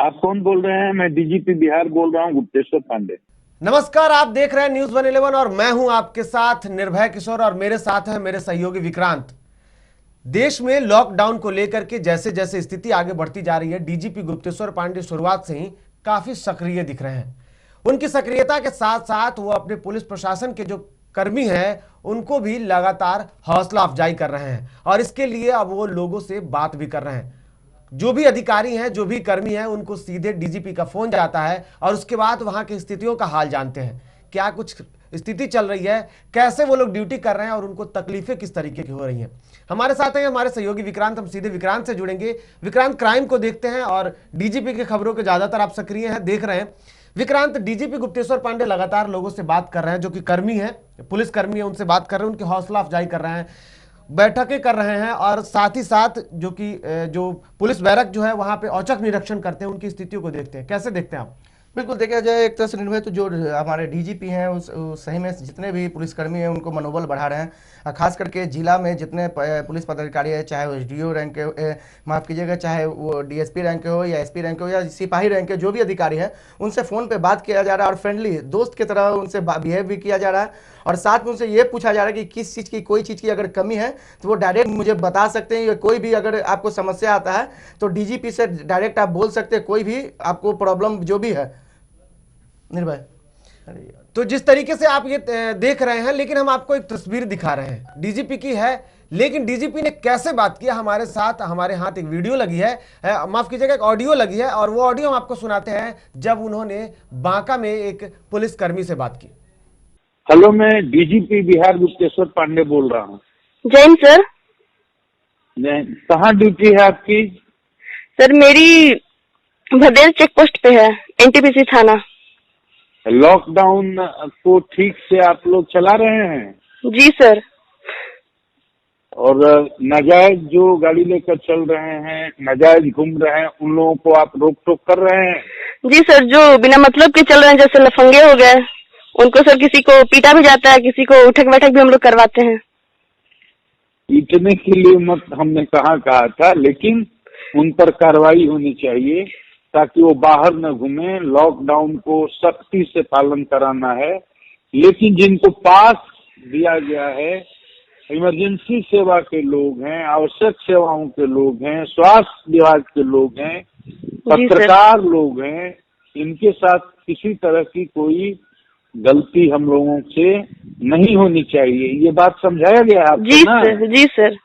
आप कौन बोल रहे हैं? मैं डीजीपी बिहार बोल रहा हूं, गुप्तेश्वर पांडे। नमस्कार, आप देख रहे हैं न्यूज 111 और मैं हूं आपके साथ निर्भय किशोर और मेरे साथ है मेरे सहयोगी विक्रांत। देश में लॉकडाउन को लेकर के जैसे जैसे स्थिति आगे बढ़ती जा रही है, डीजीपी गुप्तेश्वर पांडे शुरुआत से ही काफी सक्रिय दिख रहे हैं। उनकी सक्रियता के साथ साथ वो अपने पुलिस प्रशासन के जो कर्मी हैं उनको भी लगातार हौसला अफजाई कर रहे हैं और इसके लिए अब वो लोगों से बात भी कर रहे हैं। जो भी अधिकारी हैं, जो भी कर्मी हैं, उनको सीधे डीजीपी का फोन जाता है और उसके बाद वहां की स्थितियों का हाल जानते हैं। क्या कुछ स्थिति चल रही है, कैसे वो लोग ड्यूटी कर रहे हैं और उनको तकलीफें किस तरीके की हो रही हैं। हमारे साथ हैं हमारे सहयोगी विक्रांत। हम सीधे विक्रांत से जुड़ेंगे। विक्रांत, क्राइम को देखते हैं और डीजीपी की खबरों के ज्यादातर आप सक्रिय हैं, देख रहे हैं। विक्रांत, डीजीपी गुप्तेश्वर पांडे लगातार लोगों से बात कर रहे हैं, जो कि कर्मी हैं, पुलिस कर्मी है, उनसे बात कर रहे हैं, उनकी हौसला अफजाई कर रहे हैं, बैठकें कर रहे हैं और साथ ही साथ जो पुलिस बैरक जो है वहां पे औचक निरीक्षण करते हैं, उनकी स्थितियों को देखते हैं। कैसे देखते हैं आप? बिल्कुल, देखा जाए एक तरह से निर्भय तो जो हमारे डीजीपी हैं उस सही में जितने भी पुलिसकर्मी हैं उनको मनोबल बढ़ा रहे हैं। खास करके जिला में जितने पुलिस पदाधिकारी है, चाहे वो एसडीओ रैंक के माफ़ कीजिएगा, चाहे वो डीएसपी रैंक के हो या एसपी रैंक के हो या सिपाही रैंक के जो भी अधिकारी हैं, उनसे फ़ोन पे बात किया जा रहा है और फ्रेंडली दोस्त की तरह उनसे बिहेव भी किया जा रहा है। और साथ में उनसे ये पूछा जा रहा है कि किस चीज़ की कोई चीज़ की अगर कमी है तो वो डायरेक्ट मुझे बता सकते हैं, या कोई भी अगर आपको समस्या आता है तो डीजीपी से डायरेक्ट आप बोल सकते हैं, कोई भी आपको प्रॉब्लम जो भी है। निर्भय, तो जिस तरीके से आप ये देख रहे हैं, लेकिन हम आपको एक तस्वीर दिखा रहे हैं डीजीपी की है, लेकिन डीजीपी ने कैसे बात किया हमारे साथ, हमारे हाथ एक वीडियो लगी है, माफ कीजिएगा, एक ऑडियो लगी है और वो ऑडियो हम आपको सुनाते हैं जब उन्होंने बांका में एक पुलिसकर्मी से बात की। हेलो, मैं डीजीपी बिहार गुप्तेश्वर पांडे बोल रहा हूँ। जैन सर। कहाँ ड्यूटी है आपकी? सर मेरी भदेल चेक पोस्ट पे है, एनटीपीसी थाना। लॉकडाउन को ठीक से आप लोग चला रहे हैं? जी सर। और नाजायज जो गाड़ी लेकर चल रहे हैं, नाजायज घूम रहे हैं, उन लोगों को आप रोक टोक कर रहे हैं? जी सर, जो बिना मतलब के चल रहे हैं, जैसे लफंगे हो गए, उनको सर किसी को पीटा भी जाता है, किसी को उठक बैठक भी हम लोग करवाते हैं। पीटने के लिए मत हमने कहा था, लेकिन उन पर कार्रवाई होनी चाहिए ताकि वो बाहर न घूमे। लॉकडाउन को सख्ती से पालन कराना है, लेकिन जिनको पास दिया गया है, इमरजेंसी सेवा के लोग हैं, आवश्यक सेवाओं के लोग हैं, स्वास्थ्य विभाग के लोग हैं, पत्रकार लोग हैं, इनके साथ किसी तरह की कोई गलती हम लोगों से नहीं होनी चाहिए। ये बात समझाया गया आपको? जी सर। जी सर।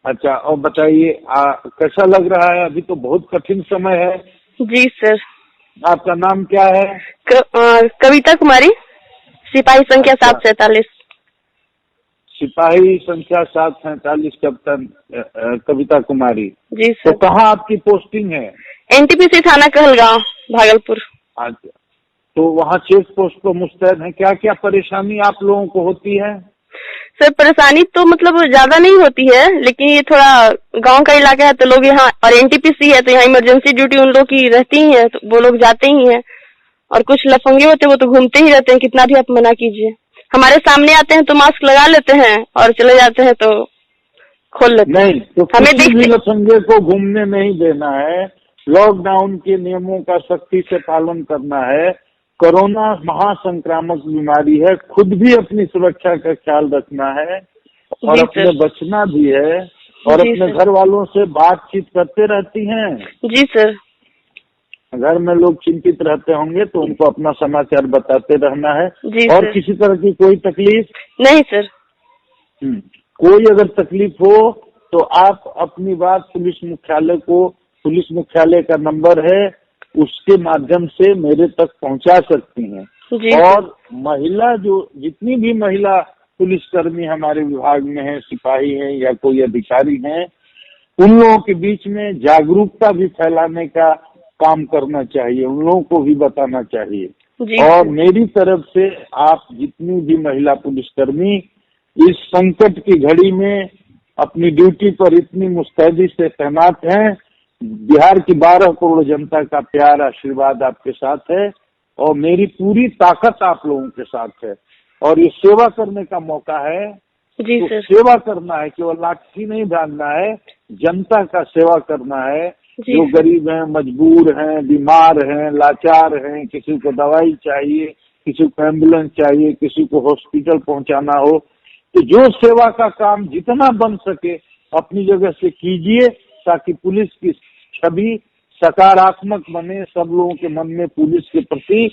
अच्छा, और बताइए कैसा लग रहा है? अभी तो बहुत कठिन समय है। जी सर। आपका नाम क्या है? कविता कुमारी, सिपाही संख्या 747। सिपाही संख्या 747, कैप्टन कविता कुमारी। जी सर। तो कहाँ आपकी पोस्टिंग है? एनटीपीसी थाना कहलगांव, भागलपुर। अच्छा, तो वहाँ चेक पोस्ट पर मुस्तैद है। क्या क्या परेशानी आप लोगों को होती है? सर परेशानी तो मतलब ज्यादा नहीं होती है, लेकिन ये थोड़ा गांव का इलाका है तो लोग यहाँ, और एनटीपीसी है तो यहाँ इमरजेंसी ड्यूटी उन लोग की रहती ही है, तो वो लोग जाते ही हैं। और कुछ लफंगे होते हैं वो तो घूमते ही रहते हैं, कितना भी आप मना कीजिए। हमारे सामने आते हैं तो मास्क लगा लेते हैं और चले जाते हैं तो खोल लेते हैं। नहीं, तो हमें किसी भी लफंगे को घूमने नहीं देना है। लॉकडाउन के नियमों का सख्ती से पालन करना है। कोरोना महासंक्रामक बीमारी है, खुद भी अपनी सुरक्षा का ख्याल रखना है और अपने बचना भी है, और अपने घर वालों से बातचीत करते रहती हैं। जी सर। घर में लोग चिंतित रहते होंगे तो उनको अपना समाचार बताते रहना है। और सर। किसी तरह की कोई तकलीफ नहीं सर। कोई अगर तकलीफ हो तो आप अपनी बात पुलिस मुख्यालय का नंबर है, उसके माध्यम से मेरे तक पहुंचा सकती हैं। और महिला जितनी भी महिला पुलिसकर्मी हमारे विभाग में है, सिपाही हैं या कोई अधिकारी हैं, उन लोगों के बीच में जागरूकता भी फैलाने का काम करना चाहिए, उन लोगों को भी बताना चाहिए। और मेरी तरफ से आप जितनी भी महिला पुलिसकर्मी इस संकट की घड़ी में अपनी ड्यूटी पर इतनी मुस्तैदी से तैनात हैं, बिहार की 12 करोड़ जनता का प्यार आशीर्वाद आपके साथ है और मेरी पूरी ताकत आप लोगों के साथ है। और ये सेवा करने का मौका है, तो सेवा करना है, केवल लाठी नहीं बांधना है, जनता का सेवा करना है। जी जो सर। गरीब हैं, मजबूर हैं, बीमार हैं, लाचार हैं, किसी को दवाई चाहिए, किसी को एम्बुलेंस चाहिए, किसी को हॉस्पिटल पहुंचाना हो, तो जो सेवा का काम जितना बन सके अपनी जगह से कीजिए, ताकि पुलिस की छवि सकारात्मक बने, सब लोगों के मन में पुलिस के प्रति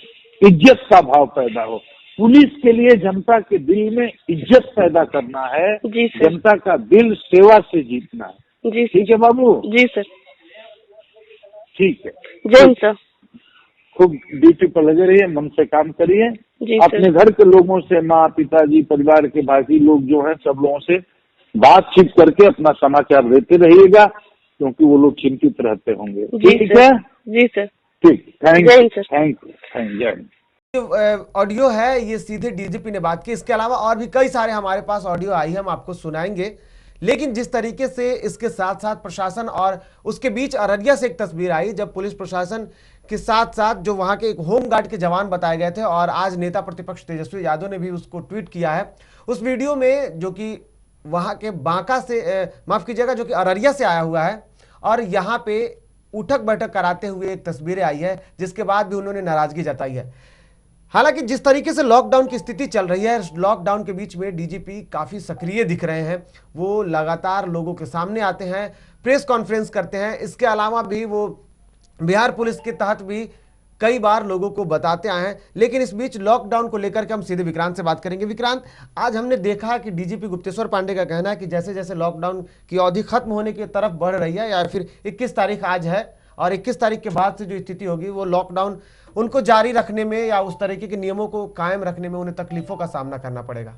इज्जत का भाव पैदा हो। पुलिस के लिए जनता के दिल में इज्जत पैदा करना है, जी सर। जनता का दिल सेवा से जीतना है। जी ठीक है बाबू? जी सर। ठीक है, जय हिंद सर। खूब ड्यूटी पर लगे रहिए, मन से काम करिए। जी सर। अपने घर के लोगों से, माँ पिताजी, परिवार के बाकी लोग जो हैं, सब लोगों से बातचीत करके अपना समाचार देते रहिएगा, क्योंकि वो लोग चिंतित रहते होंगे। जी ठीक सर। है? जी सर। ठीक, थैंक जय you, Hind sir. Thank you, thank you, जय हिंद। जो ऑडियो है ये सीधे डीजीपी ने बात की। इसके अलावा और भी कई सारे हमारे पास ऑडियो आई है, हम आपको सुनाएंगे। लेकिन जिस तरीके से इसके साथ साथ प्रशासन और उसके बीच अररिया से एक तस्वीर आई, जब पुलिस प्रशासन के साथ साथ जो वहां के एक होमगार्ड के जवान बताए गए थे, और आज नेता प्रतिपक्ष तेजस्वी यादव ने भी उसको ट्वीट किया है। उस वीडियो में जो कि वहां के बांका से माफ कीजिएगा, जो कि अररिया से आया हुआ है, और यहाँ पे उठक बैठक कराते हुए एक तस्वीरें आई है, जिसके बाद भी उन्होंने नाराजगी जताई है। हालांकि जिस तरीके से लॉकडाउन की स्थिति चल रही है, लॉकडाउन के बीच में डीजीपी काफी सक्रिय दिख रहे हैं। वो लगातार लोगों के सामने आते हैं, प्रेस कॉन्फ्रेंस करते हैं। इसके अलावा भी वो बिहार पुलिस के तहत भी कई बार लोगों को बताते आए हैं। लेकिन इस बीच लॉकडाउन को लेकर के हम सीधे विक्रांत से बात करेंगे। विक्रांत, आज हमने देखा कि डीजीपी गुप्तेश्वर पांडे का कहना है कि जैसे जैसे लॉकडाउन की अवधि खत्म होने की तरफ बढ़ रही है, या फिर 21 तारीख आज है, और 21 तारीख के बाद से जो स्थिति होगी वो लॉकडाउन उनको जारी रखने में या उस तरीके के नियमों को कायम रखने में उन्हें तकलीफों का सामना करना पड़ेगा।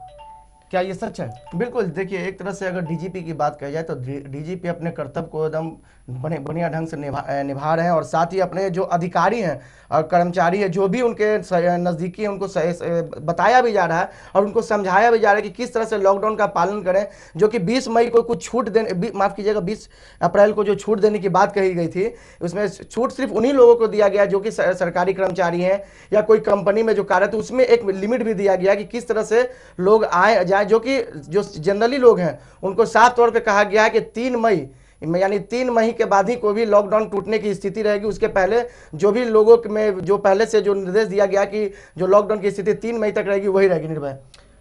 क्या ये सच है? बिल्कुल, देखिए, एक तरह से अगर डीजीपी की बात कही जाए तो डीजीपी अपने कर्तव्य को एकदम बढ़िया ढंग से निभा रहे हैं, और साथ ही अपने जो अधिकारी हैं और कर्मचारी हैं, जो भी उनके नज़दीकी हैं, उनको बताया भी जा रहा है और उनको समझाया भी जा रहा है कि किस तरह से लॉकडाउन का पालन करें। जो कि 20 मई को कुछ छूट देने, माफ़ कीजिएगा, 20 अप्रैल को जो छूट देने की बात कही गई थी, उसमें छूट सिर्फ उन्हीं लोगों को दिया गया जो कि सरकारी कर्मचारी हैं या कोई कंपनी में जो कार्यरत, उसमें एक लिमिट भी दिया गया कि किस तरह से लोग आए जाए। जो कि जो जनरली लोग हैं उनको साफ तौर पे कहा गया है कि 3 मई यानी 3 मई के बाद ही कोई भी लॉकडाउन टूटने की स्थिति रहेगी। उसके पहले जो भी लोगों में जो पहले से जो निर्देश दिया गया कि जो लॉकडाउन की स्थिति 3 मई तक रहेगी, वही रहेगी। निर्भय,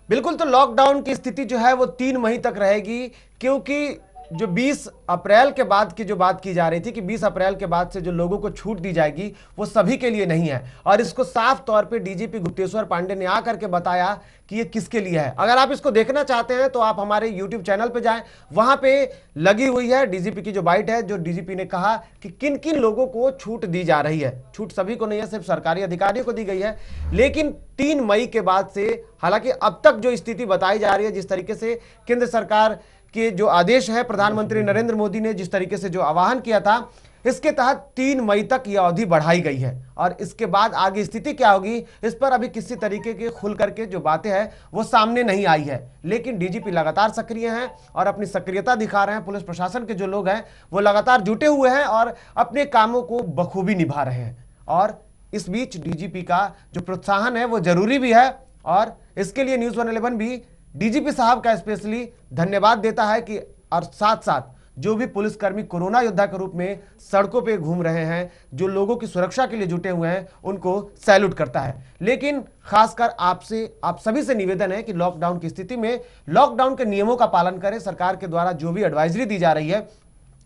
बिल्कुल, तो लॉकडाउन की स्थिति जो है वो 3 मई तक रहेगी, क्योंकि जो 20 अप्रैल के बाद की जो बात की जा रही थी कि 20 अप्रैल के बाद से जो लोगों को छूट दी जाएगी वो सभी के लिए नहीं है। और इसको साफ तौर पे डीजीपी गुप्तेश्वर पांडे ने आकर के बताया कि ये किसके लिए है। अगर आप इसको देखना चाहते हैं तो आप हमारे यूट्यूब चैनल पे जाएं, वहां पे लगी हुई है डीजीपी की जो बाइट है, जो डीजीपी ने कहा कि किन किन लोगों को छूट दी जा रही है। छूट सभी को नहीं है, सिर्फ सरकारी अधिकारियों को दी गई है। लेकिन 3 मई के बाद से, हालांकि अब तक जो स्थिति बताई जा रही है, जिस तरीके से केंद्र सरकार के जो आदेश है, प्रधानमंत्री नरेंद्र मोदी ने जिस तरीके से जो आह्वान किया था, इसके तहत 3 मई तक यह अवधि बढ़ाई गई है। और इसके बाद आगे स्थिति क्या होगी, इस पर अभी किसी तरीके के खुल करके जो बातें हैं वो सामने नहीं आई है। लेकिन डीजीपी लगातार सक्रिय हैं और अपनी सक्रियता दिखा रहे हैं। पुलिस प्रशासन के जो लोग हैं वो लगातार जुटे हुए हैं और अपने कामों को बखूबी निभा रहे हैं। और इस बीच डीजीपी का जो प्रोत्साहन है वो जरूरी भी है, और इसके लिए न्यूज़ 111 भी डीजीपी साहब का स्पेशली धन्यवाद देता है कि, और साथ साथ जो भी पुलिसकर्मी कोरोना योद्धा के रूप में सड़कों पे घूम रहे हैं, जो लोगों की सुरक्षा के लिए जुटे हुए हैं, उनको सैल्यूट करता है। लेकिन खासकर आपसे, आप सभी से निवेदन है कि लॉकडाउन की स्थिति में लॉकडाउन के नियमों का पालन करें। सरकार के द्वारा जो भी एडवाइजरी दी जा रही है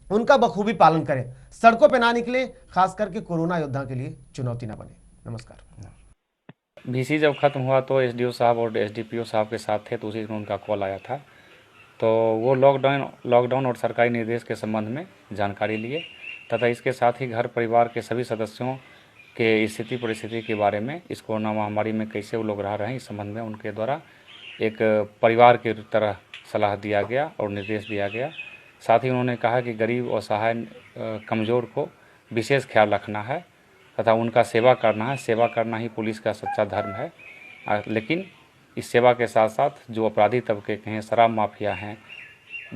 उनका बखूबी पालन करें, सड़कों पर ना निकले, खास करके कोरोना योद्धा के लिए चुनौती ना बने। नमस्कार। बीसी जब ख़त्म हुआ तो एसडीओ साहब और एसडीपीओ साहब के साथ थे, तो उसी दिन उनका कॉल आया था। तो वो लॉकडाउन और सरकारी निर्देश के संबंध में जानकारी लिए, तथा इसके साथ ही घर परिवार के सभी सदस्यों के स्थिति परिस्थिति के बारे में, इस कोरोना महामारी में कैसे वो लोग रह रहे हैं, इस संबंध में उनके द्वारा एक परिवार की तरह सलाह दिया गया और निर्देश दिया गया। साथ ही उन्होंने कहा कि गरीब और असहाय कमज़ोर को विशेष ख्याल रखना है तथा उनका सेवा करना है। सेवा करना ही पुलिस का सच्चा धर्म है। लेकिन इस सेवा के साथ साथ जो अपराधी तबके के हैं, शराब माफिया हैं,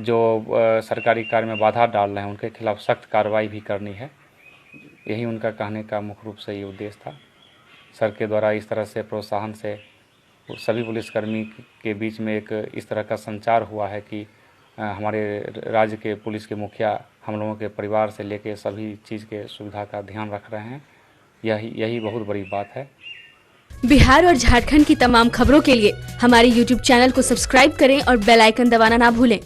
जो सरकारी कार्य में बाधा डाल रहे हैं, उनके खिलाफ सख्त कार्रवाई भी करनी है। यही उनका कहने का मुख्य रूप से ये उद्देश्य था। सर के द्वारा इस तरह से प्रोत्साहन से सभी पुलिसकर्मी के बीच में एक इस तरह का संचार हुआ है कि हमारे राज्य के पुलिस के मुखिया हम लोगों के परिवार से लेके सभी चीज़ के सुविधा का ध्यान रख रहे हैं। यही बहुत बड़ी बात है। बिहार और झारखंड की तमाम खबरों के लिए हमारे YouTube चैनल को सब्सक्राइब करें और बेल आइकन दबाना ना भूलें।